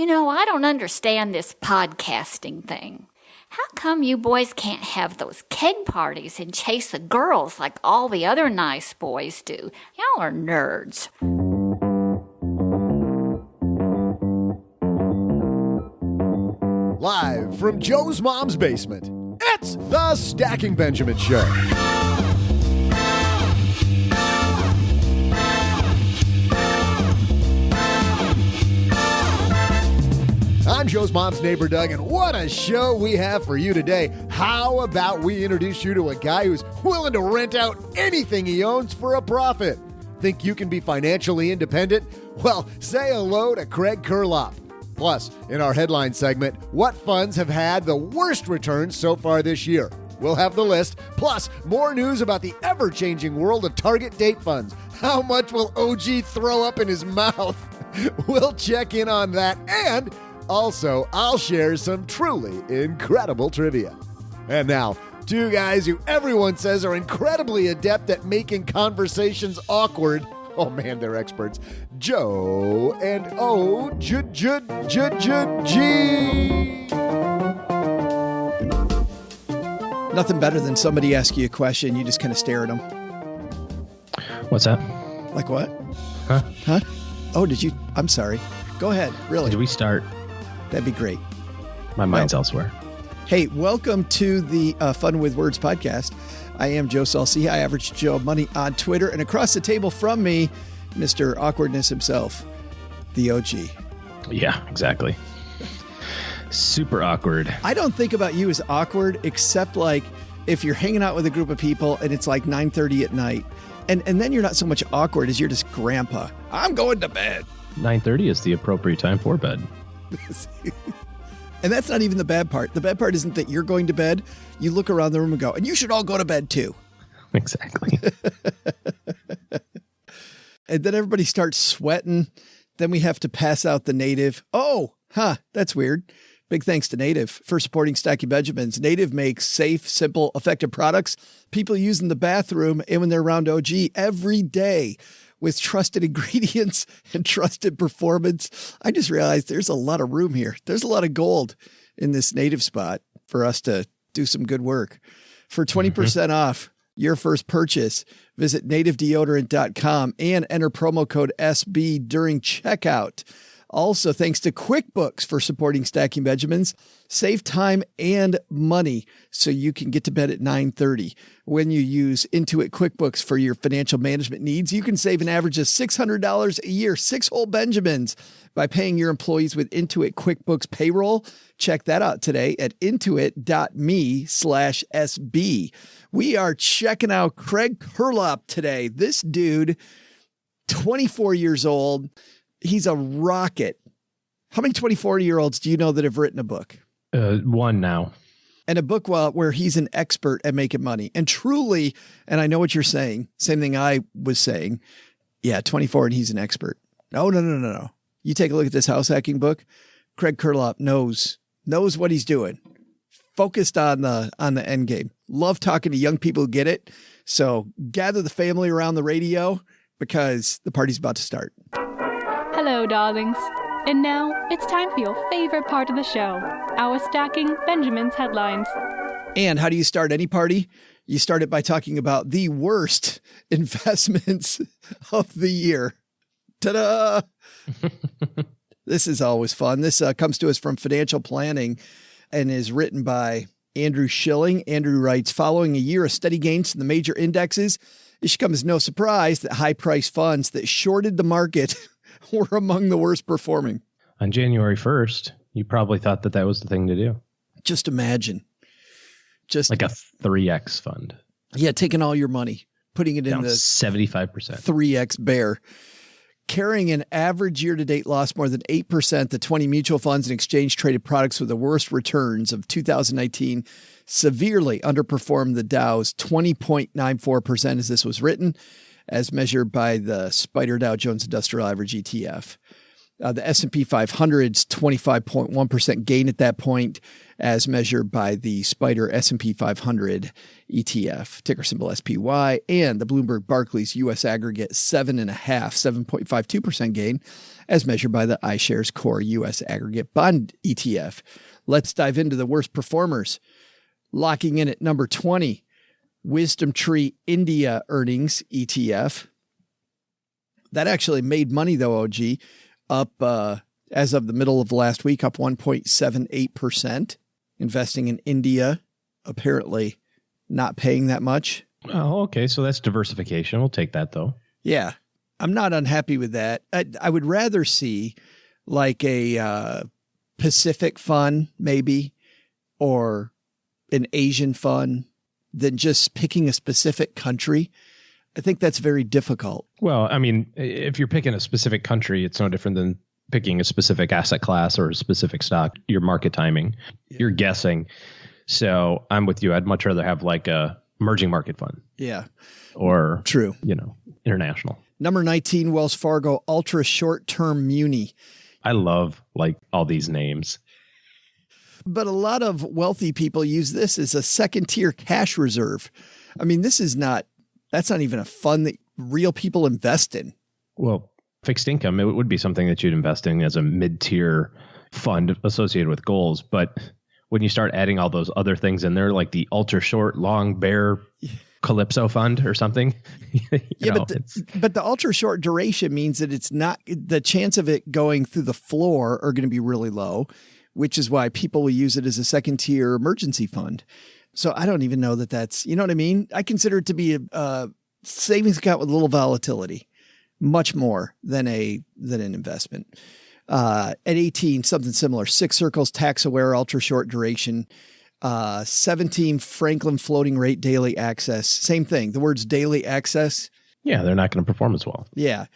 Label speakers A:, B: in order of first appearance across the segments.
A: I don't understand this podcasting thing. How come you boys can't have those keg parties and chase the girls like all the other nice boys do? Y'all are nerds.
B: Live from Joe's mom's basement, it's the Stacking Benjamin Show. I'm Joe's mom's neighbor, Doug, and what a show we have for you today. How about we introduce you to a guy who's willing to rent out anything he owns for a profit? Think you can be financially independent? Well, say hello to Craig Curelop. Plus, in our headline segment, what funds have had the worst returns so far this year? We'll have the list, plus more news about the ever-changing world of target date funds. How much will OG throw up in his mouth? We'll check in on that, and also, I'll share some truly incredible trivia. And now, two guys who everyone says are incredibly adept at making conversations awkward. Oh man, they're experts. Joe and OG.
C: Nothing better than somebody ask you a question, you just kind of stare at them.
D: What's that?
C: Like what?
D: Huh?
C: Oh, did you? I'm sorry. Go ahead. Really?
D: Did we start?
C: That'd be great.
D: My mind's elsewhere.
C: Hey, welcome to the Fun with Words podcast. I am Joe Salsi, High Average Joe Money on Twitter. And across the table from me, Mr. Awkwardness himself, the OG.
D: Yeah, exactly. Super awkward.
C: I don't think about you as awkward, except like if you're hanging out with a group of people and it's like 9:30 at night. And then you're not so much awkward as you're just grandpa. I'm going to bed.
D: 9:30 is the appropriate time for bed.
C: And that's not even the bad part. The bad part isn't that you're going to bed. You look around the room and go, and you should all go to bed too.
D: Exactly.
C: And then everybody starts sweating. Then we have to pass out the Native. Oh, that's weird. Big thanks to Native for supporting Stacking Benjamins. Native makes safe, simple, effective products people use in the bathroom and when they're around OG every day with trusted ingredients and trusted performance. I just realized there's a lot of room here. There's a lot of gold in this Native spot for us to do some good work. For 20% off your first purchase, visit nativedeodorant.com and enter promo code SB during checkout. Also, thanks to QuickBooks for supporting Stacking Benjamins. Save time and money so you can get to bed at 9:30. When you use Intuit QuickBooks for your financial management needs, you can save an average of $600 a year, 6 whole Benjamins, by paying your employees with Intuit QuickBooks Payroll. Check that out today at intuit.me/SB. We are checking out Craig Curelop today. This dude, 24 years old. He's a rocket. How many 24-year-olds do you know that have written a book?
D: One now.
C: And a book where he's an expert at making money. And truly, and I know what you're saying, same thing I was saying. Yeah, 24 and he's an expert. No. You take a look at this house hacking book. Craig Curelop knows what he's doing. Focused on the end game. Love talking to young people who get it. So gather the family around the radio because the party's about to start.
E: Hello, darlings. And now it's time for your favorite part of the show, our Stacking Benjamins headlines.
C: And how do you start any party? You start it by talking about the worst investments of the year. Ta-da! This is always fun. This comes to us from Financial Planning and is written by Andrew Schilling. Andrew writes, following a year of steady gains in the major indexes, it should come as no surprise that high-priced funds that shorted the market were among the worst performing.
D: On January 1st, you probably thought that was the thing to do.
C: Just imagine. Just
D: like a 3X fund.
C: Yeah, taking all your money, putting it
D: down
C: in the
D: 75%.
C: 3X bear. Carrying an average year-to-date loss more than 8%, the 20 mutual funds and exchange-traded products with the worst returns of 2019 severely underperformed the Dow's 20.94% as this was written, as measured by the Spider Dow Jones Industrial Average ETF. The S&P 500's 25.1% gain at that point, as measured by the Spider S&P 500 ETF, ticker symbol SPY, and the Bloomberg Barclays U.S. aggregate 7.52% gain, as measured by the iShares Core U.S. aggregate bond ETF. Let's dive into the worst performers. Locking in at number 20, Wisdom Tree India Earnings ETF. That actually made money though, OG. Up as of the middle of last week, up 1.78%. Investing in India, apparently not paying that much.
D: Oh, okay. So that's diversification. We'll take that, though.
C: Yeah. I'm not unhappy with that. I would rather see like a Pacific fund, maybe, or an Asian fund than just picking a specific country. I think that's very difficult.
D: Well, I mean, if you're picking a specific country, it's no different than picking a specific asset class or a specific stock. Your market timing, you're guessing. So I'm with you. I'd much rather have like a emerging market fund.
C: Yeah.
D: Or,
C: true.
D: International.
C: Number 19, Wells Fargo Ultra Short-Term Muni.
D: I love like all these names.
C: But a lot of wealthy people use this as a second-tier cash reserve. I mean, that's not even a fund that real people invest in.
D: Well, fixed income, it would be something that you'd invest in as a mid-tier fund associated with goals. But when you start adding all those other things in there, like the ultra short, long bear Calypso fund or something.
C: But the ultra short duration means that it's not, the chance of it going through the floor are going to be really low, which is why people will use it as a second tier emergency fund. So I don't even know that that's, you know what I mean? I consider it to be a savings account with a little volatility, much more than an investment. At 18, something similar, Six Circles tax aware, ultra short duration. 17, Franklin floating rate daily access. Same thing. The words daily access.
D: Yeah, they're not going to perform as well.
C: Yeah.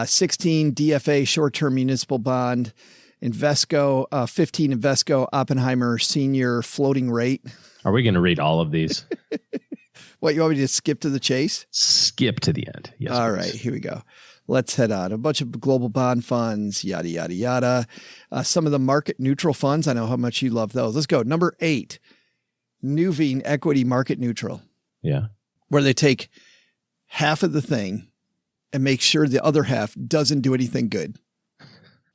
C: 16, DFA short-term municipal bond. Invesco, 15, Invesco Oppenheimer senior floating rate.
D: Are we going to read all of these?
C: What, you want me to skip to the chase?
D: Skip to the end. Yes.
C: All
D: please.
C: right, here we go. Let's head on. A bunch of global bond funds, yada, yada, yada. Some of the market neutral funds. I know how much you love those. Let's go. Number 8, Nuveen Equity Market Neutral.
D: Yeah.
C: Where they take half of the thing and make sure the other half doesn't do anything good.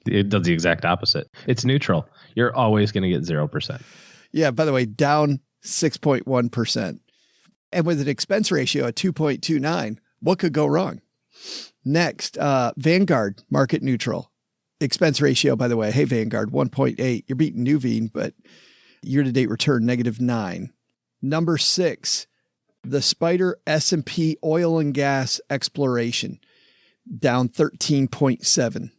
D: It does the exact opposite. It's neutral. You're always going to get 0%.
C: Yeah, by the way, down 6.1%. And with an expense ratio at 2.29, what could go wrong? Next, Vanguard Market Neutral. Expense ratio, by the way, hey, Vanguard, 1.8. You're beating Nuveen, but year-to-date return, -9. Number 6, the Spider S&P Oil and Gas Exploration, down 13.7.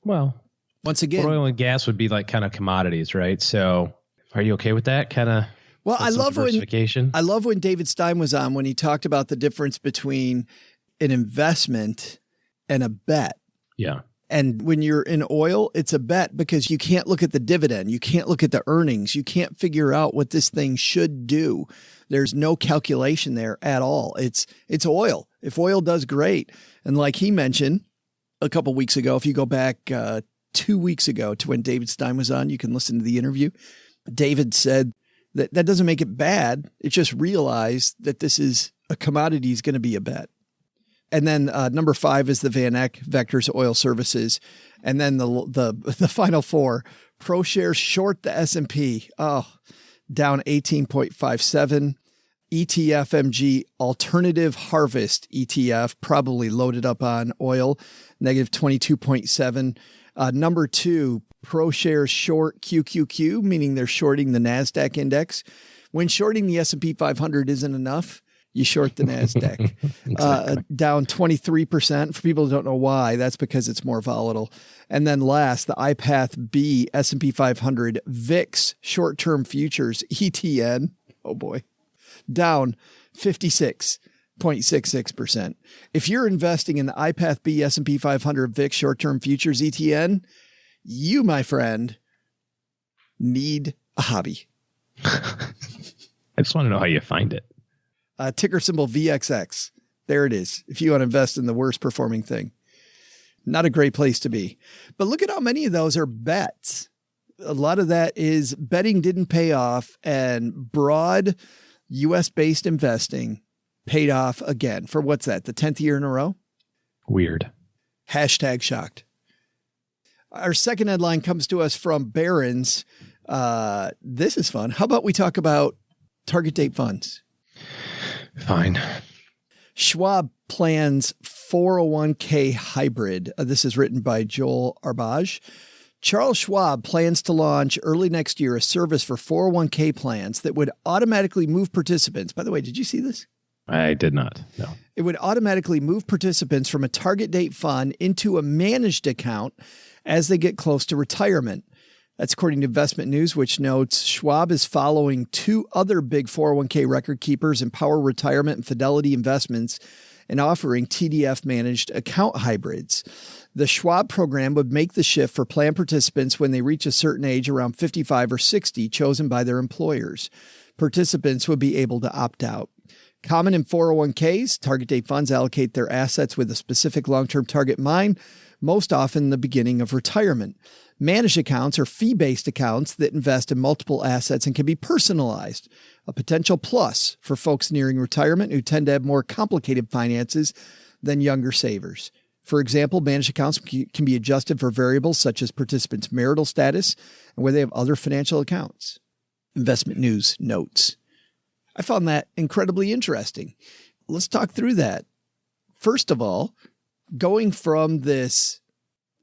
D: Well,
C: once again,
D: oil and gas would be like kind of commodities, right? So are you okay with that kind of?
C: Well, I love when David Stein was on, when he talked about the difference between an investment and a bet.
D: Yeah.
C: And when you're in oil, it's a bet because you can't look at the dividend. You can't look at the earnings. You can't figure out what this thing should do. There's no calculation there at all. It's oil. If oil does great. And like he mentioned a couple weeks ago, if you go back 2 weeks ago to when David Stein was on, you can listen to the interview. David said that doesn't make it bad. It's just realize that this is a commodity is going to be a bet. And then number 5 is the Van Eck Vectors Oil Services. And then the final 4, ProShares short the S&P. Oh, down 18.57. ETFMG Alternative Harvest ETF, probably loaded up on oil, -22.7. Number 2, ProShares short QQQ, meaning they're shorting the NASDAQ index. When shorting the S&P 500 isn't enough, you short the NASDAQ. Exactly. Down 23%. For people who don't know why, that's because it's more volatile. And then last, the iPath B S&P 500 VIX short-term futures ETN. Oh boy. Down 56.66%. If you're investing in the iPath B S&P 500 VIX short-term futures ETN, you, my friend, need a hobby.
D: I just want to know how you find it.
C: Ticker symbol VXX. There it is. If you want to invest in the worst performing thing. Not a great place to be. But look at how many of those are bets. A lot of that is betting didn't pay off, and broad U.S.-based investing paid off again for what's that, the 10th year in a row?
D: Weird.
C: Hashtag shocked. Our second headline comes to us from Barron's. This is fun. How about we talk about target date funds?
D: Fine.
C: Schwab plans 401k hybrid. This is written by Joel Arbage. Charles Schwab plans to launch early next year a service for 401k plans that would automatically move participants. By the way, did you see this?
D: I did not. No.
C: It would automatically move participants from a target date fund into a managed account as they get close to retirement. That's according to Investment News, which notes Schwab is following two other big 401k record keepers, Empower Retirement and Fidelity Investments, and offering TDF managed account hybrids. The Schwab program would make the shift for plan participants when they reach a certain age, around 55 or 60, chosen by their employers. Participants would be able to opt out. Common in 401ks, target date funds allocate their assets with a specific long-term target in mind, most often the beginning of retirement. Managed accounts are fee-based accounts that invest in multiple assets and can be personalized, a potential plus for folks nearing retirement who tend to have more complicated finances than younger savers. For example, managed accounts can be adjusted for variables such as participants' marital status and whether they have other financial accounts. Investment News notes. I found that incredibly interesting. Let's talk through that. First of all, going from this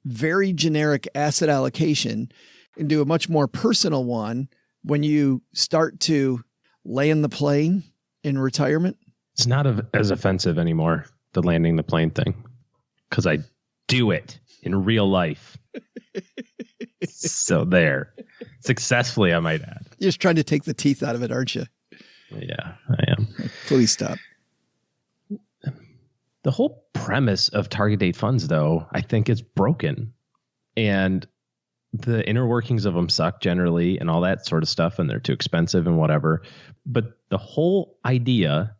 C: very generic asset allocation into a much more personal one when you start to land the plane in retirement.
D: It's not as offensive anymore, the landing the plane thing, because I do it in real life. So there. Successfully, I might add.
C: You're just trying to take the teeth out of it, aren't you?
D: Yeah, I am.
C: Please stop.
D: The whole premise of target date funds, though, I think is broken. And the inner workings of them suck generally and all that sort of stuff, and they're too expensive and whatever. But the whole idea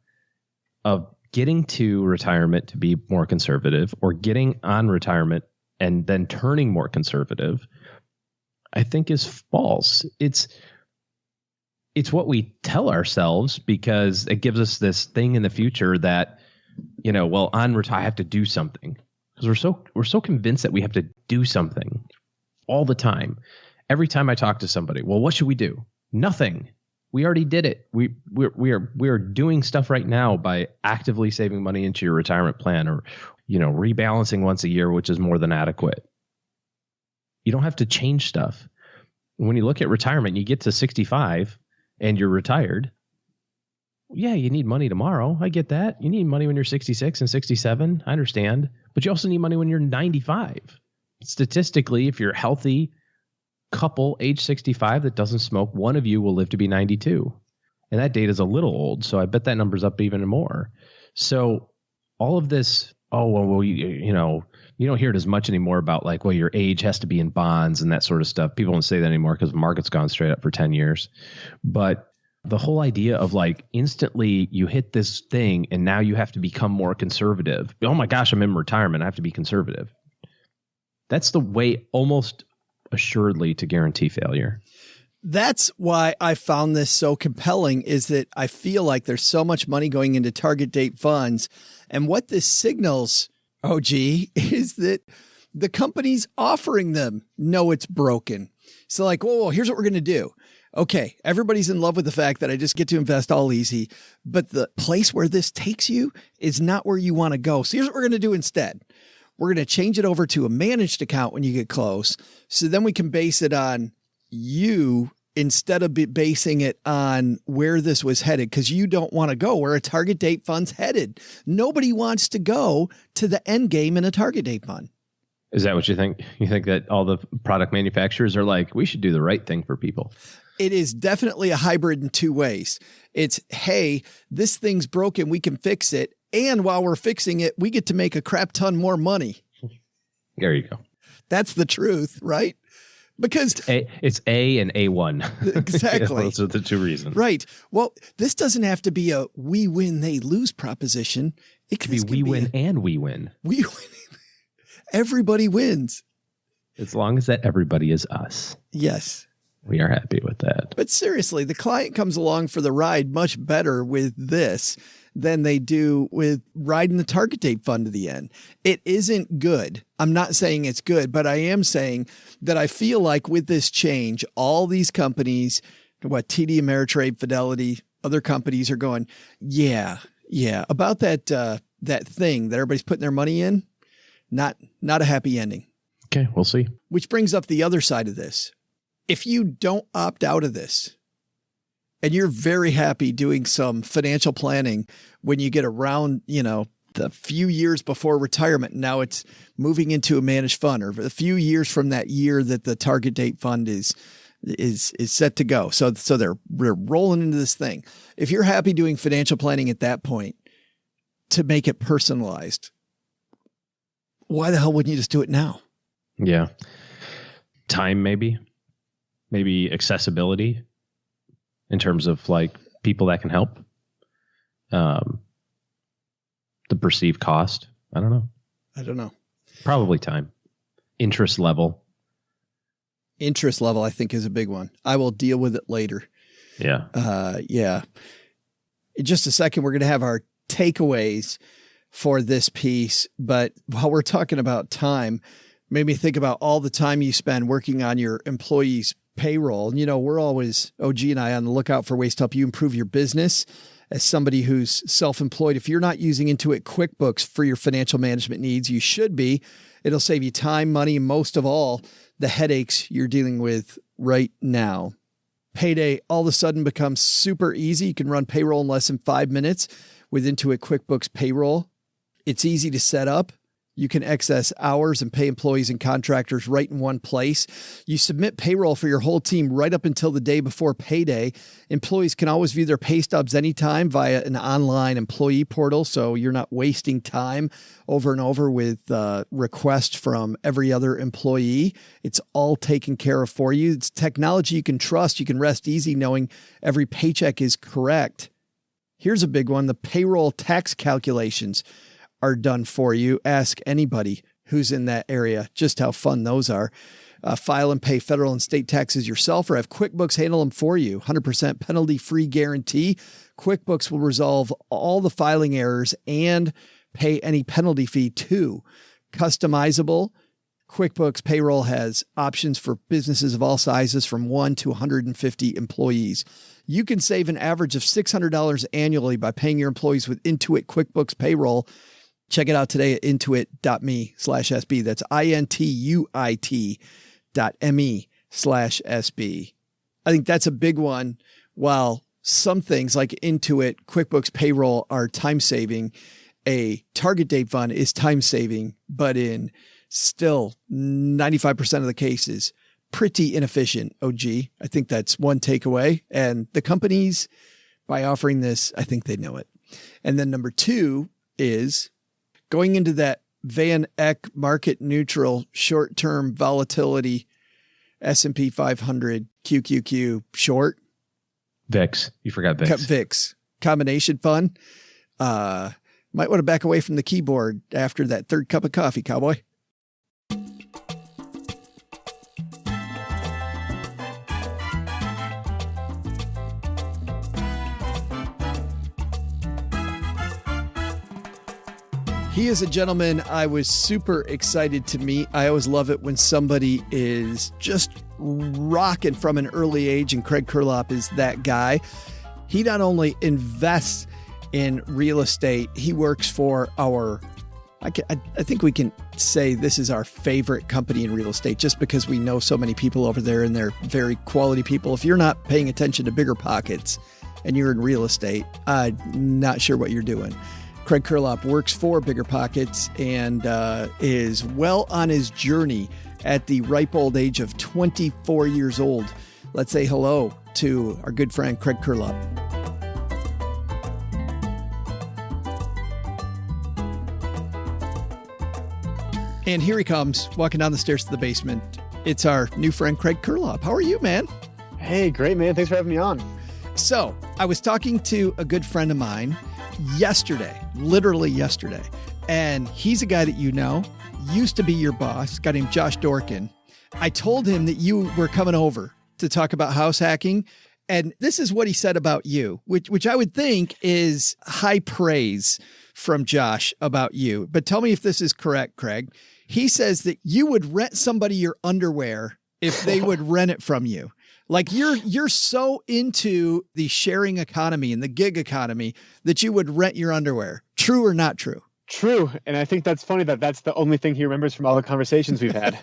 D: of getting to retirement to be more conservative, or getting on retirement and then turning more conservative, I think is false. It's what we tell ourselves because it gives us this thing in the future that, you know, well, on retire, I have to do something, because we're so convinced that we have to do something all the time. Every time I talk to somebody, well, what should we do? Nothing. We already did it. We are doing stuff right now by actively saving money into your retirement plan, or, you know, rebalancing once a year, which is more than adequate. You don't have to change stuff. When you look at retirement, you get to 65 and you're retired. Yeah, you need money tomorrow. I get that. You need money when you're 66 and 67. I understand. But you also need money when you're 95. Statistically, if you're a healthy couple age 65 that doesn't smoke, one of you will live to be 92. And that data is a little old, so I bet that number's up even more. So all of this, you know, you don't hear it as much anymore about like, well, your age has to be in bonds and that sort of stuff. People don't say that anymore because the market's gone straight up for 10 years. But the whole idea of like instantly you hit this thing and now you have to become more conservative. Oh my gosh, I'm in retirement. I have to be conservative. That's the way almost assuredly to guarantee failure.
C: That's why I found this so compelling, is that I feel like there's so much money going into target date funds. And what this signals, OG, is that the companies offering them know it's broken. So like, whoa, here's what we're going to do. Okay, everybody's in love with the fact that I just get to invest all easy, but the place where this takes you is not where you want to go. So here's what we're going to do instead. We're going to change it over to a managed account when you get close. So then we can base it on you instead of basing it on where this was headed, because you don't want to go where a target date fund's headed. Nobody wants to go to the end game in a target date fund.
D: Is that what you think? You think that all the product manufacturers are like, we should do the right thing for people?
C: It is definitely a hybrid in two ways. It's, hey, this thing's broken, we can fix it. And while we're fixing it, we get to make a crap ton more money.
D: There you go.
C: That's the truth, right? Because
D: it's A and A1.
C: Exactly.
D: Those are the two reasons.
C: Right. Well, this doesn't have to be a we win, they lose proposition.
D: It could be we win and we win.
C: We win. Everybody wins.
D: As long as that everybody is us.
C: Yes.
D: We are happy with that.
C: But seriously, the client comes along for the ride much better with this than they do with riding the target date fund to the end. It isn't good. I'm not saying it's good, but I am saying that I feel like with this change, all these companies, TD Ameritrade, Fidelity, other companies are going, yeah, about that thing that everybody's putting their money in. Not a happy ending.
D: Okay, we'll see.
C: Which brings up the other side of this. If you don't opt out of this and you're very happy doing some financial planning when you get around, the few years before retirement, now it's moving into a managed fund, or a few years from that year that the target date fund is set to go. So they're rolling into this thing. If you're happy doing financial planning at that point to make it personalized, why the hell wouldn't you just do it now?
D: Yeah. Time, maybe accessibility in terms of like people that can help. The perceived cost. I don't know. Probably time. Interest level,
C: I think, is a big one. I will deal with it later.
D: Yeah.
C: Yeah. In just a second, we're going to have our takeaways for this piece. But while we're talking about time, made me think about all the time you spend working on your employees' payroll. We're always, OG and I, on the lookout for ways to help you improve your business. As somebody who's self-employed, if you're not using Intuit QuickBooks for your financial management needs, you should be. It'll save you time, money, and most of all, the headaches you're dealing with right now. Payday all of a sudden becomes super easy. You can run payroll in less than 5 minutes with Intuit QuickBooks Payroll. It's easy to set up. You can access hours and pay employees and contractors right in one place. You submit payroll for your whole team right up until the day before payday. Employees can always view their pay stubs anytime via an online employee portal, so you're not wasting time over and over with requests from every other employee. It's all taken care of for you. It's technology you can trust. You can rest easy knowing every paycheck is correct. Here's a big one. The payroll tax calculations are done for you. Ask anybody who's in that area just how fun those are. File and pay federal and state taxes yourself, or have QuickBooks handle them for you. 100% penalty-free guarantee. QuickBooks will resolve all the filing errors and pay any penalty fee too. Customizable. QuickBooks Payroll has options for businesses of all sizes from 1 to 150 employees. You can save an average of $600 annually by paying your employees with Intuit QuickBooks Payroll. Check it out today at intuit.me/SB. That's intuit.me/SB. I think that's a big one. While some things like Intuit QuickBooks Payroll are time-saving, a target date fund is time-saving, but in still 95% of the cases, pretty inefficient, OG. I think that's one takeaway. And the companies, by offering this, I think they know it. And then number two is going into that Van Eck market neutral short-term volatility S&P 500 QQQ short.
D: VIX. You forgot VIX.
C: VIX. Combination fund. Might want to back away from the keyboard after that third cup of coffee, cowboy. He is a gentleman I was super excited to meet. I always love it when somebody is just rocking from an early age, and Craig Curelop is that guy. He not only invests in real estate, he works for I think we can say this is our favorite company in real estate, just because we know so many people over there and they're very quality people. If you're not paying attention to Bigger Pockets and you're in real estate, I'm not sure what you're doing. Craig Curelop works for Bigger Pockets and is well on his journey at the ripe old age of 24 years old. Let's say hello to our good friend, Craig Curelop. And here he comes, walking down the stairs to the basement. It's our new friend, Craig Curelop. How are you, man?
F: Hey, great, man. Thanks for having me on.
C: So I was talking to a good friend of mine yesterday, literally yesterday, and he's a guy that you know. used to be your boss, a guy named Josh Dorkin. I told him that you were coming over to talk about house hacking. And this is what he said about you, which I would think is high praise from Josh about you. But tell me if this is correct, Craig. He says that you would rent somebody your underwear if they would rent it from you. Like you're so into the sharing economy and the gig economy that you would rent your underwear. True or not true?
F: True. And I think that's funny that that's the only thing he remembers from all the conversations we've had.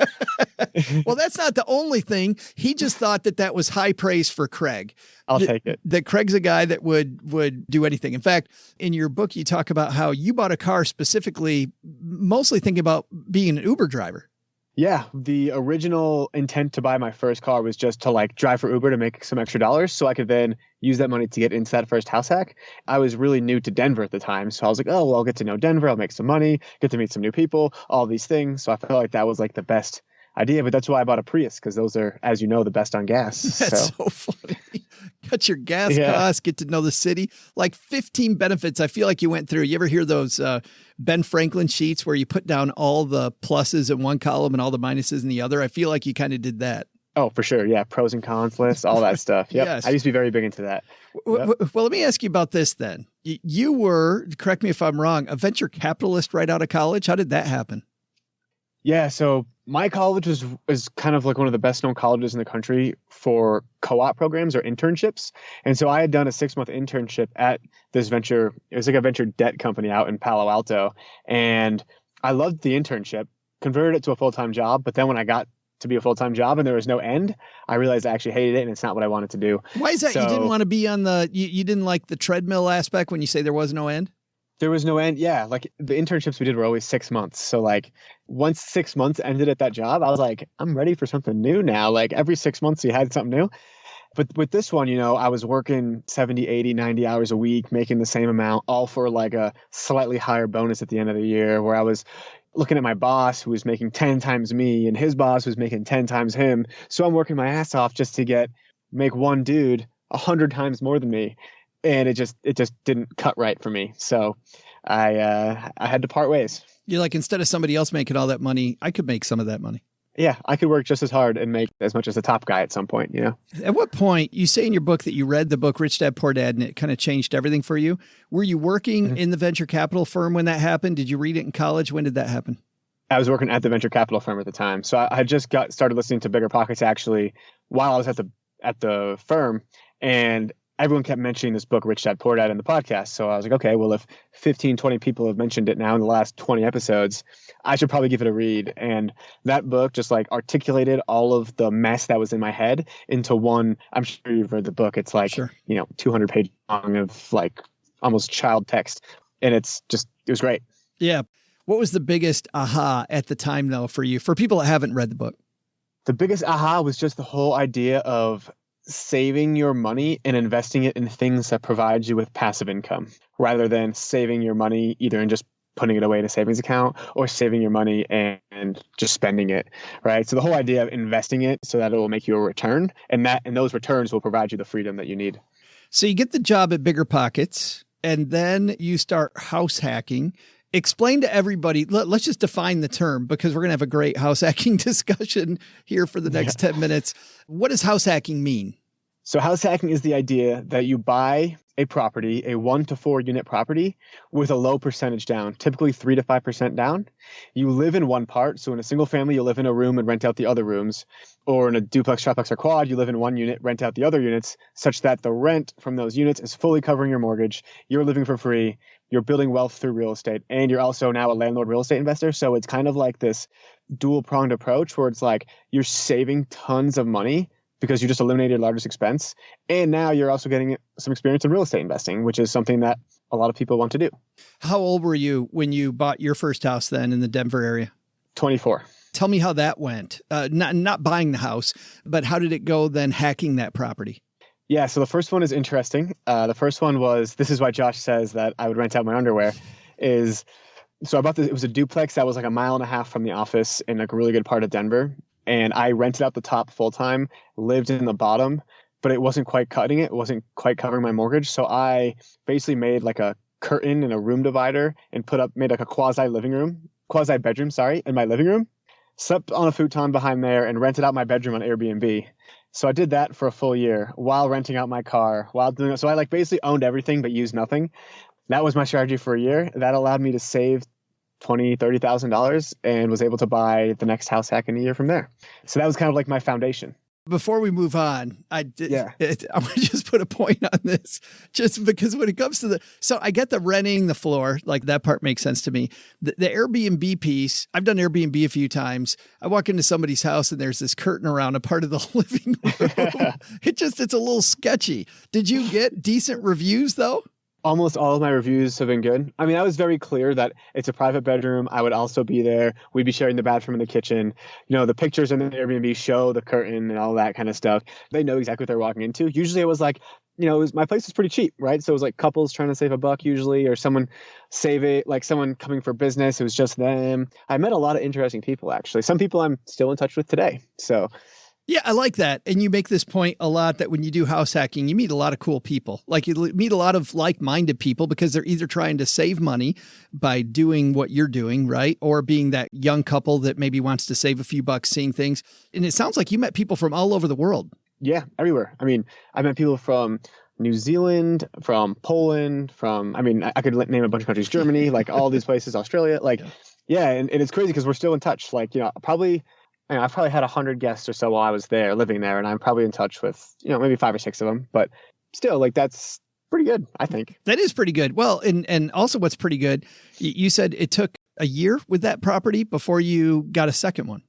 C: Well, that's not the only thing. He just thought that was high praise for Craig.
F: I'll take it.
C: That Craig's a guy that would do anything. In fact, in your book, you talk about how you bought a car specifically, mostly thinking about being an Uber driver.
F: Yeah, the original intent to buy my first car was just to like drive for Uber to make some extra dollars so I could then use that money to get into that first house hack. I was really new to Denver at the time. So I was like, oh, well, I'll get to know Denver. I'll make some money, get to meet some new people, all these things. So I felt like that was like the best idea. But that's why I bought a Prius, because those are, as you know, the best on gas.
C: That's so funny. Cut your gas costs, get to know the city. Like 15 benefits I feel like you went through. You ever hear those Ben Franklin sheets where you put down all the pluses in one column and all the minuses in the other? I feel like you kind of did that.
F: Oh, for sure. Yeah. Pros and cons lists, all that stuff. Yep.
C: Yes.
F: I used to be very big into that.
C: Well, let me ask you about this then. You were, correct me if I'm wrong, a venture capitalist right out of college. How did that happen?
F: Yeah. So my college was kind of like one of the best known colleges in the country for co-op programs or internships. And so I had done a 6-month internship at this venture. It was like a venture debt company out in Palo Alto. And I loved the internship, converted it to a full-time job. But then when I got to be a full-time job and there was no end, I realized I actually hated it and it's not what I wanted to do.
C: Why is that? So, you didn't want to be on you didn't like the treadmill aspect when you say there was no end?
F: There was no end. Yeah. Like the internships we did were always 6 months. So like once 6 months ended at that job, I was like, I'm ready for something new now. Like every 6 months you had something new. But with this one, I was working 70, 80, 90 hours a week, making the same amount, all for like a slightly higher bonus at the end of the year, where I was looking at my boss who was making 10 times me and his boss was making 10 times him. So I'm working my ass off just to make one dude 100 times more than me. And it just didn't cut right for me. So I had to part ways.
C: You're like, instead of somebody else making all that money, I could make some of that money.
F: Yeah, I could work just as hard and make as much as the top guy at some point,
C: At what point, you say in your book that you read the book Rich Dad Poor Dad and it kind of changed everything for you. Were you working in the venture capital firm when that happened? Did you read it in college? When did that happen?
F: I was working at the venture capital firm at the time. So I had just started listening to Bigger Pockets actually while I was at the firm. And everyone kept mentioning this book, Rich Dad Poor Dad, in the podcast. So I was like, okay, well, if 15, 20 people have mentioned it now in the last 20 episodes, I should probably give it a read. And that book just like articulated all of the mess that was in my head into one. I'm sure you've read the book. It's like, 200 pages long of like almost child text. And it was great.
C: Yeah. What was the biggest aha at the time though for you, for people that haven't read the book?
F: The biggest aha was just the whole idea of saving your money and investing it in things that provide you with passive income, rather than saving your money either in just putting it away in a savings account or saving your money and just spending it, right? So the whole idea of investing it so that it will make you a return, and those returns will provide you the freedom that you need.
C: So you get the job at Bigger Pockets and then you start house hacking. Explain to everybody, let's just define the term because we're going to have a great house hacking discussion here for the next 10 minutes. What does house hacking mean?
F: So house hacking is the idea that you buy a property, a 1 to 4 unit property with a low percentage down, typically 3 to 5% down. You live in one part. So in a single family, you live in a room and rent out the other rooms. Or in a duplex, triplex, or quad, you live in one unit, rent out the other units, such that the rent from those units is fully covering your mortgage. You're living for free. You're building wealth through real estate. And you're also now a landlord real estate investor. So it's kind of like this dual-pronged approach where it's like you're saving tons of money because you just eliminated your largest expense. And now you're also getting some experience in real estate investing, which is something that a lot of people want to do.
C: How old were you when you bought your first house then in the Denver area?
F: 24.
C: Tell me how that went. Not buying the house, but how did it go then hacking that property?
F: Yeah, so the first one is interesting. The first one was, this is why Josh says that I would rent out my underwear, so I bought it was a duplex that was like 1.5 miles from the office in like a really good part of Denver. And I rented out the top full time, lived in the bottom, but it wasn't quite cutting it. It wasn't quite covering my mortgage. So I basically made like a curtain and a room divider and made like a quasi living room quasi bedroom, in my living room, slept on a futon behind there, and rented out my bedroom on Airbnb. So I did that for a full year while renting out my car, while doing it. So I basically owned everything but used nothing. That was my strategy for a year. That allowed me to save $20,000-$30,000 and was able to buy the next house hack in a year from there. So that was kind of like my foundation.
C: Before we move on, I want to just put a point on this, just because when it comes to so I get the renting the floor, like that part makes sense to me. The Airbnb piece, I've done Airbnb a few times. I walk into somebody's house and there's this curtain around a part of the living room. It's a little sketchy. Did you get decent reviews though?
F: Almost all of my reviews have been good. I mean, I was very clear that it's a private bedroom. I would also be there. We'd be sharing the bathroom and the kitchen. The pictures in the Airbnb show the curtain and all that kind of stuff. They know exactly what they're walking into. Usually it was like, my place was pretty cheap, right? So it was like couples trying to save a buck usually, or someone someone coming for business. It was just them. I met a lot of interesting people, actually. Some people I'm still in touch with today. So
C: yeah, I like that. And you make this point a lot that when you do house hacking, you meet a lot of cool people. Like you meet a lot of like-minded people because they're either trying to save money by doing what you're doing, right? Or being that young couple that maybe wants to save a few bucks seeing things. And it sounds like you met people from all over the world.
F: Yeah, everywhere. I mean, I met people from New Zealand, from Poland, I could name a bunch of countries, Germany, like all these places, Australia. And it's crazy because we're still in touch. I've probably had 100 guests or so while I was there, living there, and I'm probably in touch with, maybe 5 or 6 of them. But still, that's pretty good, I think.
C: That is pretty good. Well, and also what's pretty good, you said it took a year with that property before you got a second one.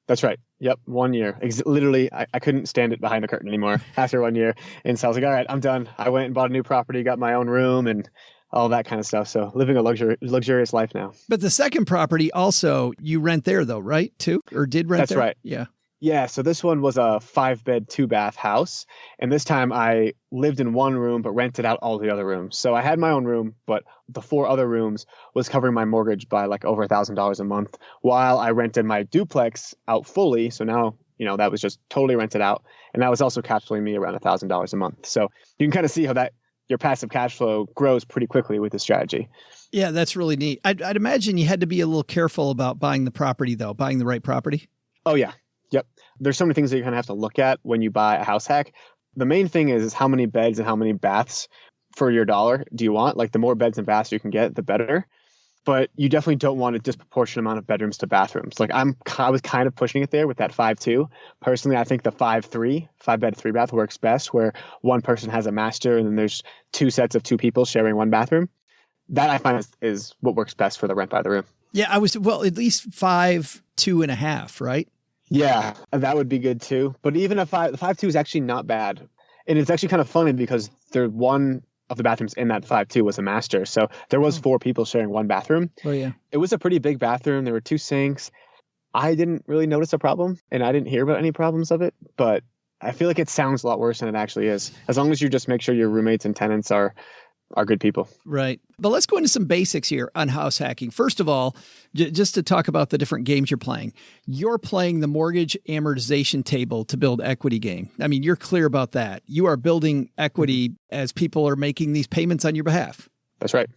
F: That's right. Yep, 1 year. Literally, I couldn't stand it behind the curtain anymore after 1 year. And so I was like, all right, I'm done. I went and bought a new property, got my own room, and all that kind of stuff. So living a luxurious life now. But
C: the second property also, you rent there though, right? Too? Or did rent there?
F: That's right.
C: Yeah.
F: Yeah. So this one was a 5-bed, 2-bath house. And this time I lived in one room, but rented out all the other rooms. So I had my own room, but the 4 other rooms was covering my mortgage by over $1,000 a month while I rented my duplex out fully. So now, that was just totally rented out. And that was also cash flowing me around $1,000 a month. So you can kind of see how your passive cash flow grows pretty quickly with this strategy.
C: Yeah, that's really neat. I'd imagine you had to be a little careful about buying the property, though, buying the right property.
F: Oh, yeah. Yep. There's so many things that you kind of have to look at when you buy a house hack. The main thing is how many beds and how many baths for your dollar do you want? The more beds and baths you can get, the better. But you definitely don't want a disproportionate amount of bedrooms to bathrooms. I was kind of pushing it there with that 5-2. Personally, I think the 5-3, 5-bed, 3-bath works best, where one person has a master and then there's 2 sets of 2 people sharing one bathroom. That I find is what works best for the rent by the room.
C: Yeah, at least 5, 2.5, right?
F: Yeah, that would be good too. But even the 5-2 is actually not bad. And it's actually kind of funny because one of the bathrooms in that 5-2 was a master. So there was 4 people sharing one bathroom.
C: Oh, yeah.
F: It was a pretty big bathroom. There were 2 sinks. I didn't really notice a problem, and I didn't hear about any problems of it. But I feel like it sounds a lot worse than it actually is, as long as you just make sure your roommates and tenants are good people.
C: Right. But let's go into some basics here on house hacking. First of all, just to talk about the different games you're playing. You're playing the mortgage amortization table to build equity game. I mean, you're clear about that. You are building equity as people are making these payments on your behalf.
F: That's right.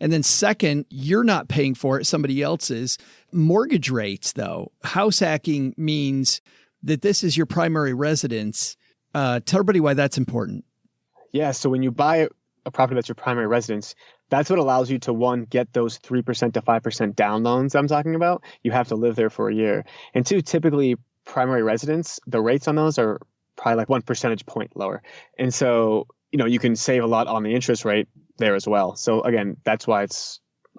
C: And then second, you're not paying for it, somebody else is. Mortgage rates, though. House hacking means that this is your primary residence. Tell everybody why that's important.
F: Yeah, so when you buy a property that's your primary residence, that's what allows you to, one, get those 3% to 5% down loans I'm talking about. You have to live there for a year. And 2, typically primary residence, the rates on those are probably 1 percentage point lower. And so, you can save a lot on the interest rate there as well. So again, that's why it's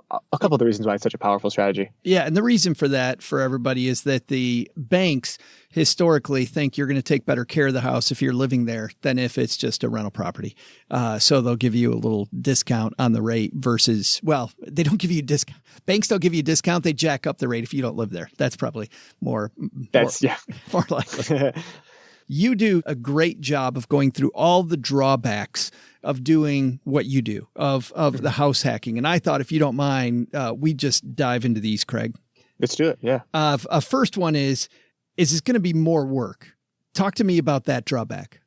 F: a couple of the reasons why it's such a powerful strategy.
C: Yeah. And the reason for that for everybody is that the banks historically think you're going to take better care of the house if you're living there than if it's just a rental property. So they'll give you a little discount on the rate versus, they don't give you a discount. Banks don't give you a discount. They jack up the rate if you don't live there. That's probably more likely. You do a great job of going through all the drawbacks of doing what you do, of the house hacking. And I thought, if you don't mind, we just dive into these, Craig.
F: Let's do it. Yeah.
C: First one is this going to be more work? Talk to me about that drawback.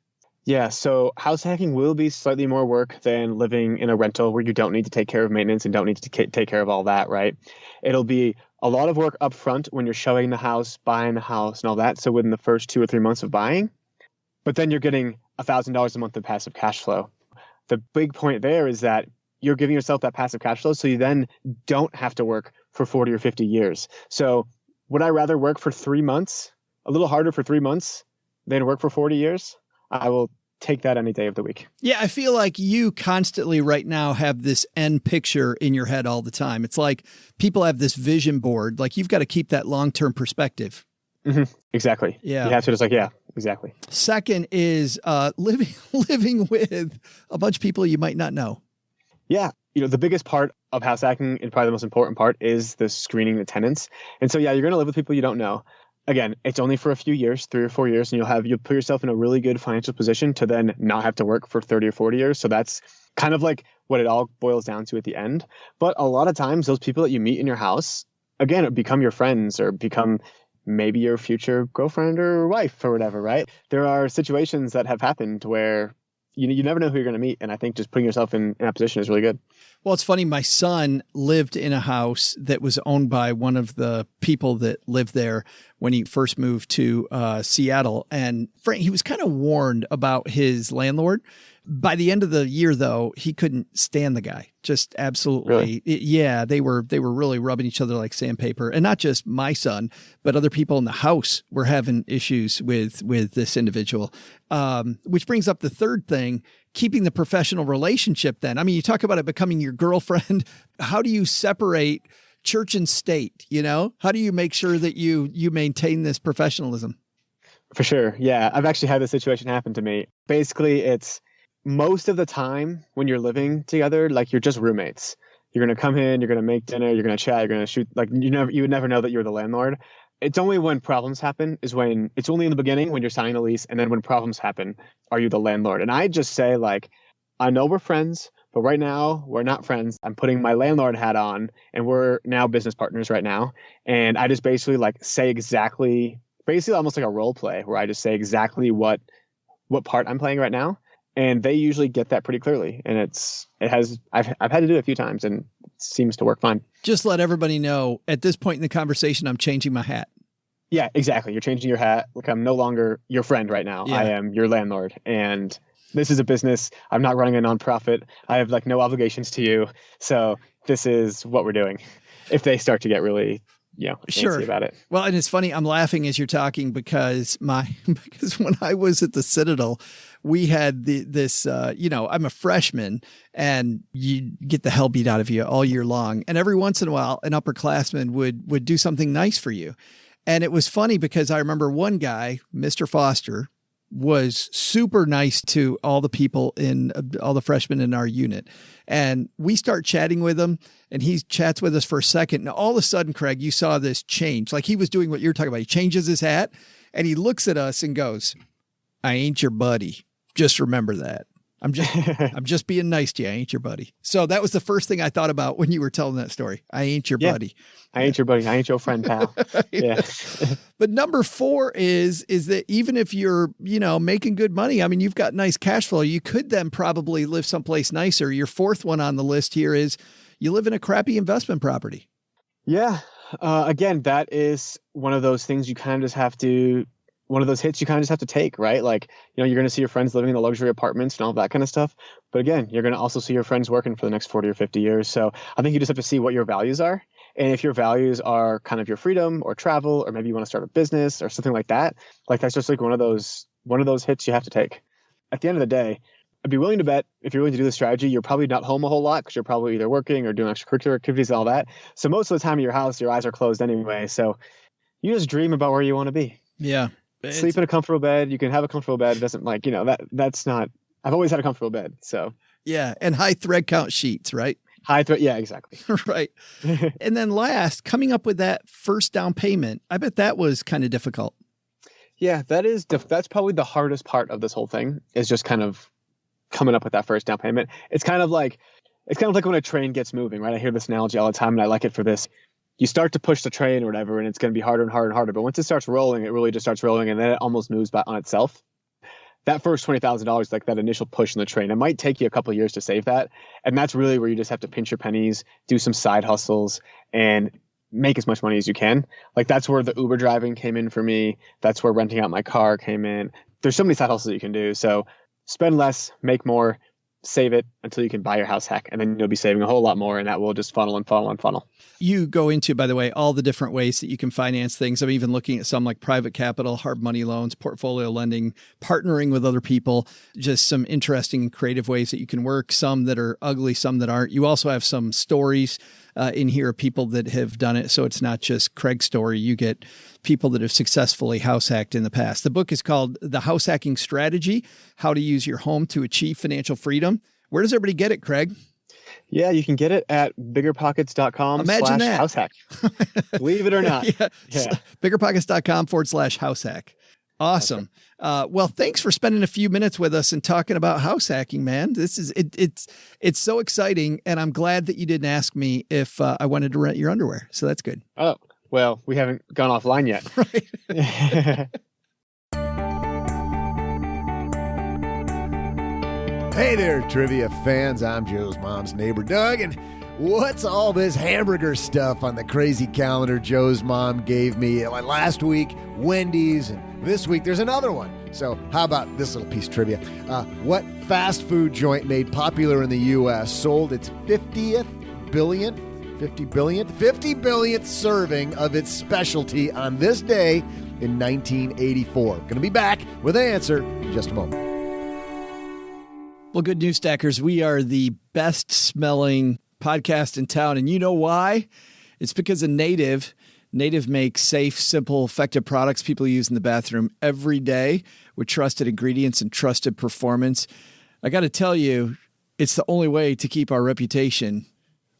F: Yeah. So house hacking will be slightly more work than living in a rental where you don't need to take care of maintenance and don't need to take care of all that, right? It'll be a lot of work up front when you're showing the house, buying the house and all that. So within the first 2 or 3 months of buying, but then you're getting $1,000 a month of passive cash flow. The big point there is that you're giving yourself that passive cash flow, so you then don't have to work for 40 or 50 years. So would I rather work for 3 months, a little harder for 3 months, than work for 40 years? I will take that any day of the week.
C: Yeah, I feel like you constantly right now have this end picture in your head all the time. It's like people have this vision board. Like you've got to keep that long-term perspective.
F: Mm-hmm. Exactly.
C: Yeah.
F: You have to just yeah, exactly.
C: Second is living with a bunch of people you might not know.
F: Yeah. The biggest part of house hacking and probably the most important part is the screening the tenants. And so, yeah, you're going to live with people you don't know. Again, it's only for a few years, 3 or 4 years, and you'll put yourself in a really good financial position to then not have to work for 30 or 40 years. So that's kind of like what it all boils down to at the end. But a lot of times those people that you meet in your house, again, become your friends or become maybe your future girlfriend or wife or whatever, right? There are situations that have happened where you never know who you're going to meet. And I think just putting yourself in that position is really good.
C: Well, it's funny. My son lived in a house that was owned by one of the people that lived there when he first moved to Seattle. And he was kind of warned about his landlord. By the end of the year, though, he couldn't stand the guy. Just absolutely.
F: Really?
C: Yeah, they were really rubbing each other like sandpaper. And not just my son, but other people in the house were having issues with this individual. Which brings up the third thing, keeping the professional relationship then. I mean, you talk about it becoming your girlfriend. How do you separate church and state? How do you make sure that you maintain this professionalism?
F: For sure. Yeah. I've actually had this situation happen to me. Basically, it's most of the time when you're living together, like you're just roommates. You're going to come in, you're going to make dinner, you're going to chat, you're going to shoot. Like you would never know that you're the landlord. It's only when problems happen it's only in the beginning when you're signing the lease. And then when problems happen, are you the landlord? And I just say I know we're friends, but right now we're not friends. I'm putting my landlord hat on and we're now business partners right now. And I just basically say basically almost like a role play where I just say exactly what part I'm playing right now. And they usually get that pretty clearly. And I've had to do it a few times and it seems to work fine. Just
C: let everybody know at this point in the conversation, I'm changing my hat.
F: Yeah, exactly. You're changing your hat. Look, I'm no longer your friend right now. Yeah. I am your landlord. And this is a business. I'm not running a nonprofit. I have no obligations to you. So this is what we're doing. If they start to get really
C: sure
F: about it.
C: Well, and it's funny, I'm laughing as you're talking because when I was at the Citadel, we had this I'm a freshman and you get the hell beat out of you all year long. And every once in a while, an upperclassman would do something nice for you. And it was funny because I remember one guy, Mr. Foster, was super nice to all the people all the freshmen in our unit. And we start chatting with him and he chats with us for a second. And all of a sudden, Craig, you saw this change. Like he was doing what you're talking about. He changes his hat and he looks at us and goes, "I ain't your buddy. Just remember that. I'm just being nice to you. I ain't your buddy." So that was the first thing I thought about when you were telling that story. I ain't your buddy.
F: I ain't your buddy. I ain't your friend, pal. Yeah.
C: But number 4 is that even if you're, making good money, I mean, you've got nice cash flow, you could then probably live someplace nicer. Your fourth one on the list here is you live in a crappy investment property.
F: Yeah. Again, that is one of those things you kind of just have to, one of those hits you kind of just have to take, right? You're going to see your friends living in the luxury apartments and all that kind of stuff. But again, you're going to also see your friends working for the next 40 or 50 years. So I think you just have to see what your values are. And if your values are kind of your freedom or travel, or maybe you want to start a business or something like that, that's just one of those hits you have to take. At the end of the day, I'd be willing to bet if you're willing to do this strategy, you're probably not home a whole lot because you're probably either working or doing extracurricular activities and all that. So most of the time in your house, your eyes are closed anyway. So you just dream about where you want to be.
C: Yeah.
F: Sleep in a comfortable bed. You can have a comfortable bed. It doesn't that's not, I've always had a comfortable bed. So
C: yeah. And high thread count sheets, right?
F: Yeah, exactly.
C: Right. And then last, coming up with that first down payment, I bet that was kind of difficult.
F: Yeah, that's probably the hardest part of this whole thing is just kind of coming up with that first down payment. It's kind of like when a train gets moving, right? I hear this analogy all the time and I like it for this. You start to push the train or whatever, and it's going to be harder and harder and harder. But once it starts rolling, it really just starts rolling, and then it almost moves back on itself. That first $20,000, like that initial push in the train, it might take you a couple of years to save that. And that's really where you just have to pinch your pennies, do some side hustles, and make as much money as you can. Like that's where the Uber driving came in for me. That's where renting out my car came in. There's so many side hustles that you can do. So spend less, make more, save it until you can buy your house hack. And then you'll be saving a whole lot more, and that will just funnel and funnel and funnel.
C: You go into, by the way, all the different ways that you can finance things. I'm even looking at some like private capital, hard money loans, portfolio lending, partnering with other people, just some interesting and creative ways that you can work, some that are ugly, some that aren't. You also have some stories in here of people that have done it. So it's not just Craig's story. You get people that have successfully house hacked in the past. The book is called The House Hacking Strategy, How to Use Your Home to Achieve Financial Freedom. Where does everybody get it, Craig?
F: Yeah, you can get it at biggerpockets.com/house hack. Believe it or not. Yeah.
C: Biggerpockets.com/house hack. Awesome. Right. Well, thanks for spending a few minutes with us and talking about house hacking, man. This is it's so exciting, and I'm glad that you didn't ask me if I wanted to rent your underwear. So that's good.
F: Oh, well, we haven't gone offline yet.
C: Right.
B: Hey there, trivia fans. I'm Joe's mom's neighbor, Doug, and what's all this hamburger stuff on the crazy calendar Joe's mom gave me? Like last week, Wendy's, and this week there's another one. So how about this little piece of trivia? What fast food joint made popular in the U.S. sold its 50 billionth serving of its specialty on this day in 1984? Going to be back with the answer in just a moment.
C: Well, good news, Stackers. We are the best smelling podcast in town. And you know why? It's because of Native. Native makes safe, simple, effective products people use in the bathroom every day with trusted ingredients and trusted performance. I got to tell you, it's the only way to keep our reputation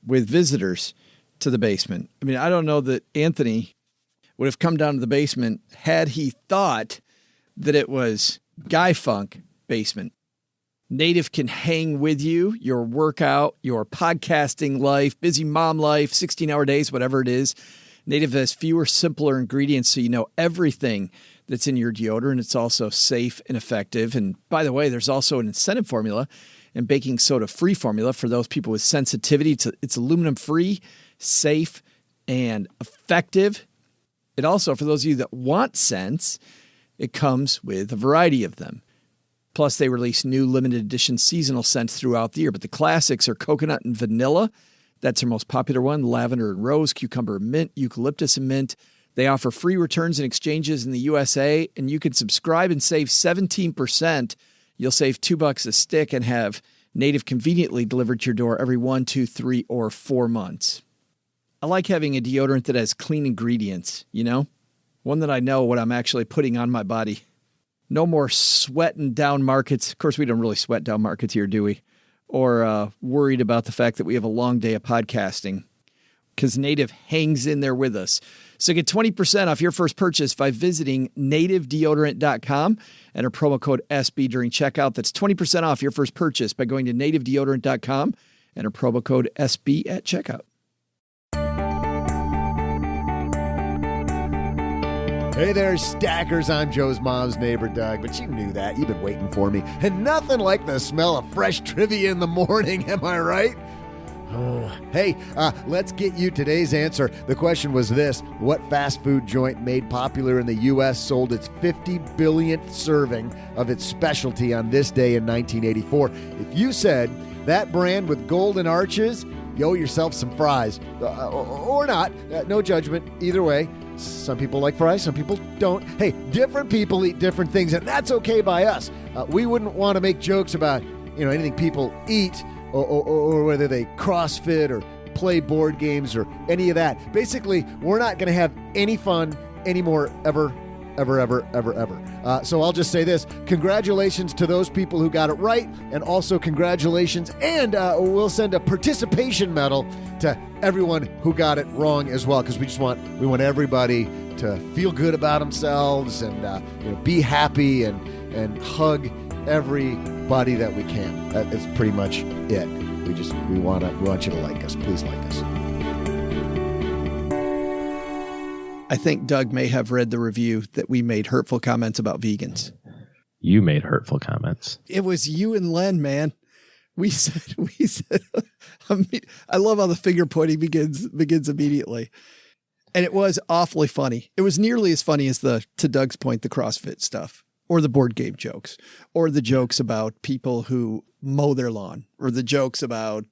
C: with visitors to the basement. I mean, I don't know that Anthony would have come down to the basement had he thought that it was Guy Funk basement. Native can hang with you, your workout, your podcasting life, busy mom life, 16-hour days, whatever it is. Native has fewer, simpler ingredients, so you know everything that's in your deodorant. It's also safe and effective. And by the way, there's also an incentive formula and baking soda-free formula for those people with sensitivity. It's aluminum-free, safe, and effective. It also, for those of you that want scents, it comes with a variety of them. Plus, they release new limited edition seasonal scents throughout the year. But the classics are coconut and vanilla. That's their most popular one. Lavender and rose, cucumber and mint, eucalyptus and mint. They offer free returns and exchanges in the USA. And you can subscribe and save 17%. You'll save $2 a stick and have Native conveniently delivered to your door every 1, 2, 3, or 4 months. I like having a deodorant that has clean ingredients, you know? One that I know what I'm actually putting on my body. No more sweating down markets. Of course, we don't really sweat down markets here, do we? Or worried about the fact that we have a long day of podcasting because Native hangs in there with us. So get 20% off your first purchase by visiting nativedeodorant.com and our promo code SB during checkout. That's 20% off your first purchase by going to nativedeodorant.com and our promo code SB at checkout.
B: Hey there, Stackers. I'm Joe's mom's neighbor, Doug, but you knew that. You've been waiting for me. And nothing like the smell of fresh trivia in the morning, am I right? Oh. Hey, let's get you today's answer. The question was this: what fast food joint made popular in the U.S. sold its 50 billionth serving of its specialty on this day in 1984? If you said that brand with golden arches, you owe yourself some fries. Or not. No judgment. Either way. Some people like fries, some people don't. Hey, different people eat different things, and that's okay by us. We wouldn't want to make jokes about, anything people eat or whether they CrossFit or play board games or any of that. Basically, we're not going to have any fun anymore ever. So I'll just say this. Congratulations to those people who got it right, and also congratulations, and we'll send a participation medal to everyone who got it wrong as well, because we want everybody to feel good about themselves and be happy and hug everybody that we can. That's pretty much it. We want you to like us. Please like us.
C: I think Doug may have read the review that we made hurtful comments about vegans.
D: You made hurtful comments.
C: It was you and Len, man. We said, I love how the finger pointing begins immediately. And it was awfully funny. It was nearly as funny as to Doug's point, the CrossFit stuff or the board game jokes or the jokes about people who mow their lawn or the jokes about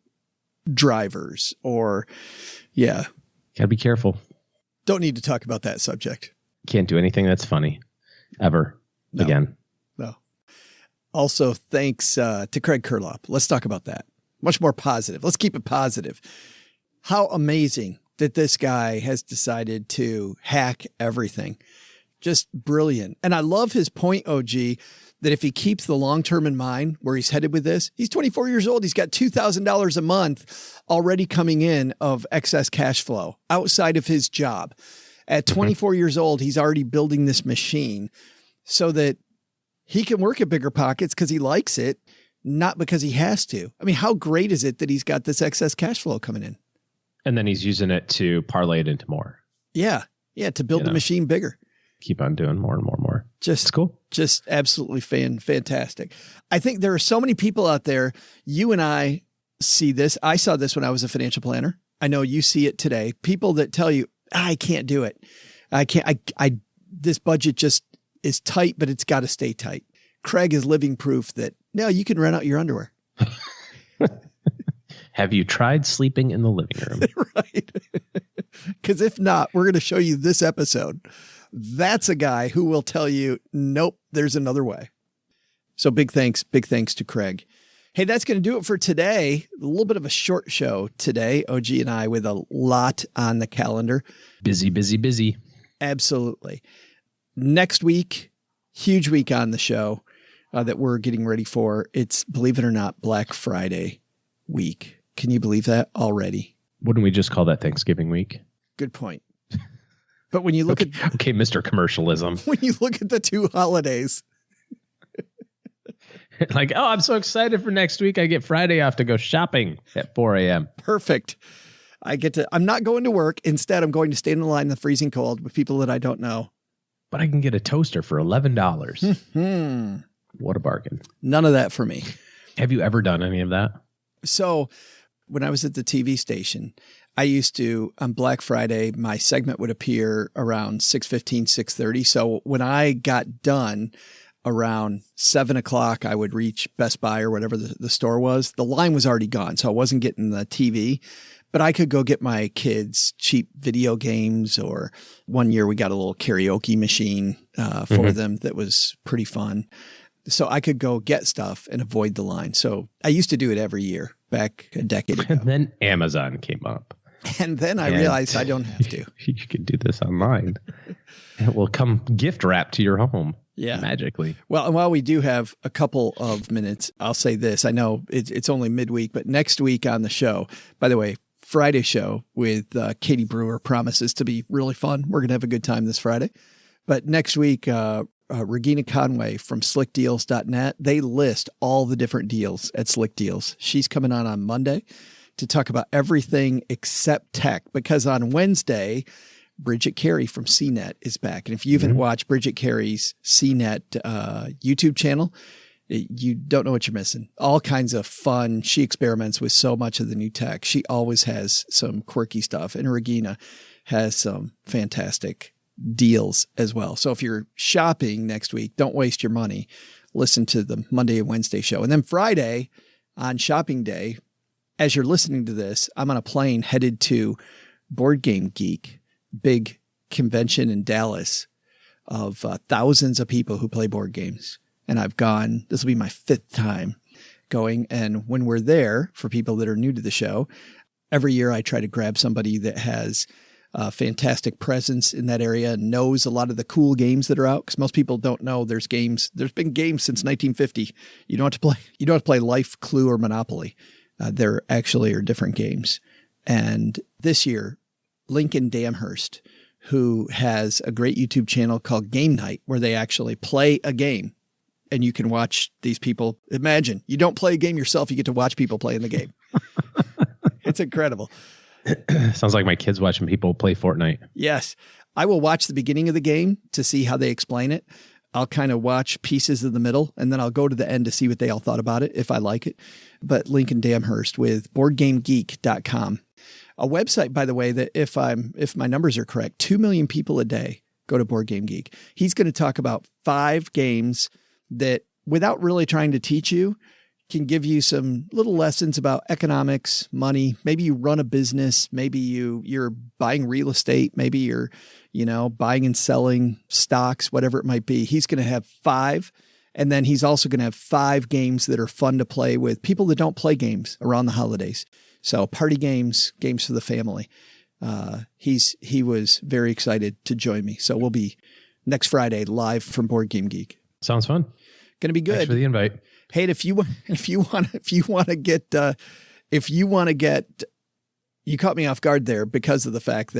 C: drivers or, yeah.
D: Gotta be careful.
C: Don't need to talk about that subject.
D: Can't do anything that's funny ever again.
C: No. Also, thanks to Craig Curelop. Let's talk about that. Much more positive. Let's keep it positive. How amazing that this guy has decided to hack everything. Just brilliant. And I love his point, OG, that if he keeps the long term in mind where he's headed with this, he's 24 years old. He's got $2,000 a month already coming in of excess cash flow outside of his job. At 24 years old, he's already building this machine so that he can work at Bigger Pockets because he likes it, not because he has to. I mean, how great is it that he's got this excess cash flow coming in?
D: And then he's using it to parlay it into more.
C: Yeah. Yeah. To build the machine bigger.
D: Keep on doing more and more and more. It's cool.
C: Just absolutely fantastic. I think there are so many people out there. You and I see this. I saw this when I was a financial planner. I know you see it today. People that tell you, I can't do it. I can't, this budget just is tight, but it's got to stay tight. Craig is living proof that no, you can rent out your underwear.
D: Have you tried sleeping in the living room?
C: Right. Because if not, we're going to show you this episode. That's a guy who will tell you, nope, there's another way. So big thanks to Craig. Hey, that's going to do it for today. A little bit of a short show today, OG and I, with a lot on the calendar.
D: Busy.
C: Absolutely. Next week, huge week on the show that we're getting ready for. It's, believe it or not, Black Friday week. Can you believe that already?
D: Wouldn't we just call that Thanksgiving week?
C: Good point. But when you look
D: okay, Mr. Commercialism.
C: When you look at the two holidays.
D: Like, oh, I'm so excited for next week. I get Friday off to go shopping at 4 a.m.
C: Perfect. I'm not going to work. Instead, I'm going to stay in the line in the freezing cold with people that I don't know.
D: But I can get a toaster for $11. What a bargain.
C: None of that for me.
D: Have you ever done any of that?
C: So when I was at the TV station, I used to, on Black Friday, my segment would appear around 6:15, 6:30. So when I got done around 7 o'clock, I would reach Best Buy or whatever the store was. The line was already gone, so I wasn't getting the TV. But I could go get my kids cheap video games, or one year we got a little karaoke machine for them that was pretty fun. So I could go get stuff and avoid the line. So I used to do it every year back a decade ago.
D: And then Amazon came up.
C: And then I realized I don't have to.
D: You can do this online. It will come gift wrapped to your home.
C: Yeah.
D: Magically.
C: Well, and while we do have a couple of minutes, I'll say this. I know it's only midweek, but next week on the show, by the way, Friday show with Katie Brewer promises to be really fun. We're going to have a good time this Friday. But next week, Regina Conway from slickdeals.net, they list all the different deals at Slick Deals. She's coming on Monday to talk about everything except tech, because on Wednesday, Bridget Carey from CNET is back. And if you haven't watched Bridget Carey's CNET YouTube channel, you don't know what you're missing. All kinds of fun. She experiments with so much of the new tech. She always has some quirky stuff. And Regina has some fantastic deals as well. So if you're shopping next week, don't waste your money. Listen to the Monday and Wednesday show. And then Friday on shopping day, as you're listening to this, I'm on a plane headed to Board Game Geek, big convention in Dallas of thousands of people who play board games. And I've gone, this will be my 5th time going. And when we're there, for people that are new to the show, every year I try to grab somebody that has a fantastic presence in that area and knows a lot of the cool games that are out. Because most people don't know there's games. There's been games since 1950. You don't have to play Life, Clue, or Monopoly. There actually are different games. And this year, Lincoln Damhurst, who has a great YouTube channel called Game Night, where they actually play a game. And you can watch these people. Imagine, you don't play a game yourself. You get to watch people playing the game. It's incredible.
D: Sounds like my kids watching people play Fortnite.
C: Yes. I will watch the beginning of the game to see how they explain it. I'll kind of watch pieces of the middle, and then I'll go to the end to see what they all thought about it, if I like it. But Lincoln Damhurst with BoardGameGeek.com. A website, by the way, that if my numbers are correct, 2 million people a day go to Board Game Geek. He's going to talk about 5 games that, without really trying to teach you, can give you some little lessons about economics, money. Maybe you run a business. Maybe you're buying real estate. Maybe you're, buying and selling stocks, whatever it might be. He's going to have 5. And then he's also going to have 5 games that are fun to play with people that don't play games around the holidays. So party games, games for the family. He was very excited to join me. So we'll be next Friday live from Board Game Geek.
D: Sounds fun.
C: Going to be good.
D: Thanks for the invite.
C: Hey, if you want to get, you caught me off guard there because of the fact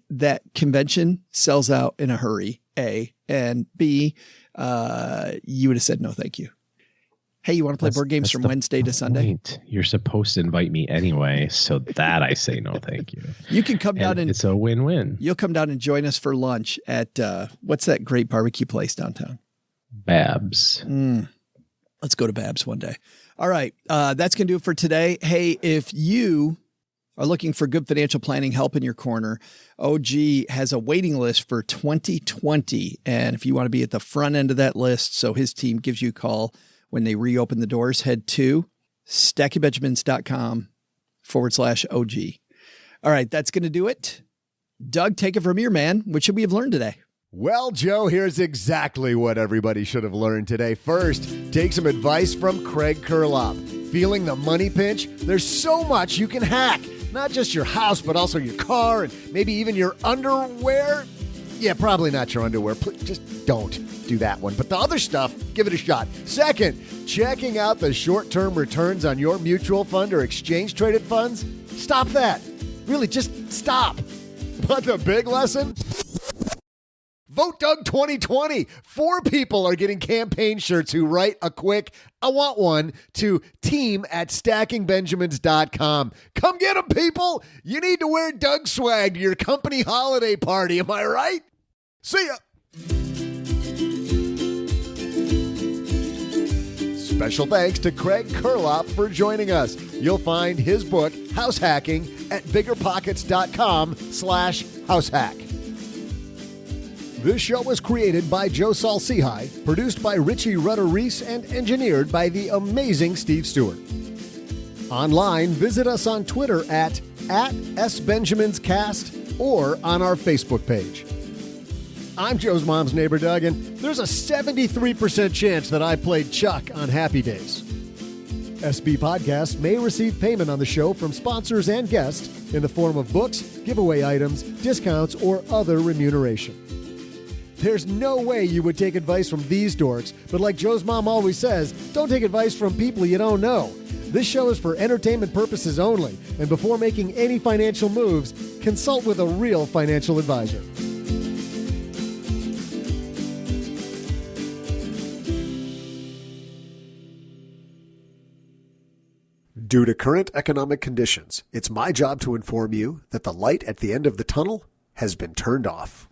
C: that convention sells out in a hurry, A, and B, you would have said no, thank you. Hey, you want to play board games from Wednesday to Sunday?
D: You're supposed to invite me anyway, so that I say no, thank you.
C: You can come down and
D: it's a win-win.
C: You'll come down and join us for lunch at what's that great barbecue place downtown?
D: Babs.
C: Let's go to Babs one day. All right. That's going to do it for today. Hey, if you are looking for good financial planning help in your corner, OG has a waiting list for 2020. And if you want to be at the front end of that list, so his team gives you a call when they reopen the doors, head to stackybenjamins.com/OG. All right. That's going to do it. Doug, take it from here, man. What should we have learned today?
B: Well, Joe, here's exactly what everybody should have learned today. First, take some advice from Craig Curelop. Feeling the money pinch? There's so much you can hack. Not just your house, but also your car and maybe even your underwear. Yeah, probably not your underwear. Just don't do that one. But the other stuff, give it a shot. Second, checking out the short-term returns on your mutual fund or exchange-traded funds. Stop that. Really, just stop. But the big lesson? Vote Doug 2020. 4 people are getting campaign shirts who write a quick, I want one, to team@stackingbenjamins.com. Come get them, people. You need to wear Doug swag to your company holiday party. Am I right? See ya. Special thanks to Craig Curelop for joining us. You'll find his book, House Hacking, at biggerpockets.com/househack. This show was created by Joe Salsihai, produced by Richie Rutter-Reese, and engineered by the amazing Steve Stewart. Online, visit us on Twitter at @SBenjaminsCast or on our Facebook page. I'm Joe's mom's neighbor, Doug, and there's a 73% chance that I played Chuck on Happy Days. SB Podcasts may receive payment on the show from sponsors and guests in the form of books, giveaway items, discounts, or other remuneration. There's no way you would take advice from these dorks, but like Joe's mom always says, don't take advice from people you don't know. This show is for entertainment purposes only, and before making any financial moves, consult with a real financial advisor. Due to current economic conditions, it's my job to inform you that the light at the end of the tunnel has been turned off.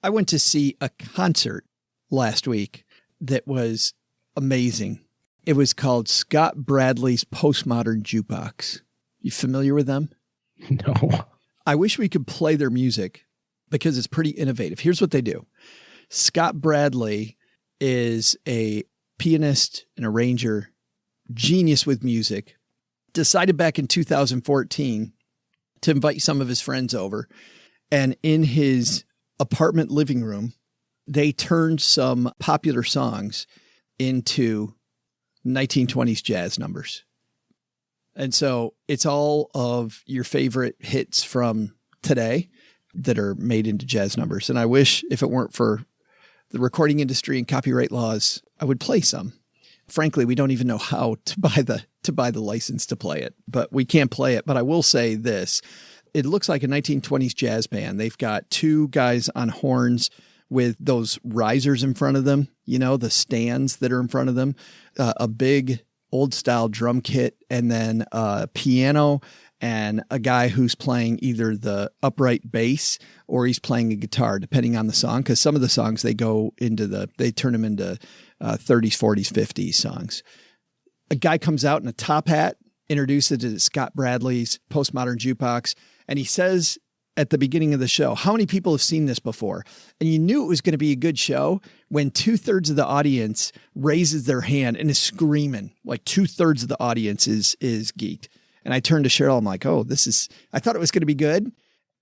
C: I went to see a concert last week that was amazing. It was called Scott Bradley's Postmodern Jukebox. You familiar with them?
D: No.
C: I wish we could play their music because it's pretty innovative. Here's what they do. Scott Bradley is a pianist, an arranger, genius with music. Decided back in 2014 to invite some of his friends over. And in his apartment living room, they turned some popular songs into 1920s jazz numbers. And so it's all of your favorite hits from today that are made into jazz numbers. And I wish if it weren't for the recording industry and copyright laws, I would play some. Frankly, we don't even know how to buy the license to play it, but we can't play it. But I will say this. It looks like a 1920s jazz band. They've got two guys on horns with those risers in front of them, the stands that are in front of them, a big old style drum kit, and then a piano and a guy who's playing either the upright bass or he's playing a guitar, depending on the song. Because some of the songs they turn them into 30s, 40s, 50s songs. A guy comes out in a top hat, introduces it to Scott Bradley's Postmodern Jukebox, and he says at the beginning of the show, how many people have seen this before? And you knew it was going to be a good show when 2/3 of the audience raises their hand and is screaming. Like 2/3 of the audience is geeked. And I turned to Cheryl. I'm like, I thought it was going to be good.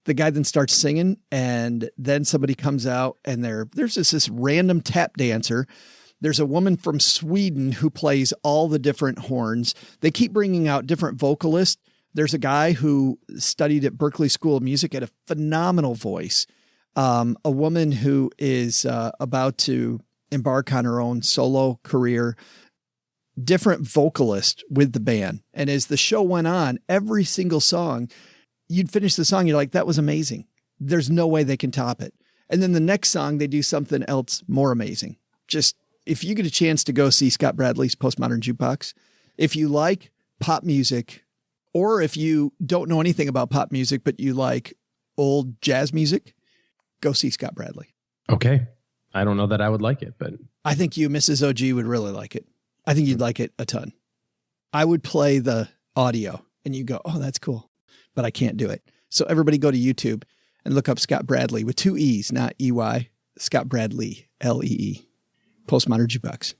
C: The guy then starts singing, and then somebody comes out, and there's this random tap dancer. There's a woman from Sweden who plays all the different horns. They keep bringing out different vocalists. There's a guy who studied at Berklee School of Music, had a phenomenal voice. A woman who is about to embark on her own solo career. Different vocalist with the band. And as the show went on, every single song, you'd finish the song, you're like, that was amazing. There's no way they can top it. And then the next song, they do something else more amazing. Just, if you get a chance to go see Scott Bradley's Postmodern Jukebox, if you like pop music, or if you don't know anything about pop music, but you like old jazz music, go see Scott Bradley.
D: Okay. I don't know that I would like it, but
C: I think you, Mrs. OG, would really like it. I think you'd like it a ton. I would play the audio and you go, oh, that's cool, but I can't do it. So everybody go to YouTube and look up Scott Bradley with 2 E's, not EY, Scott Bradley, Lee, Postmodern Jukebox.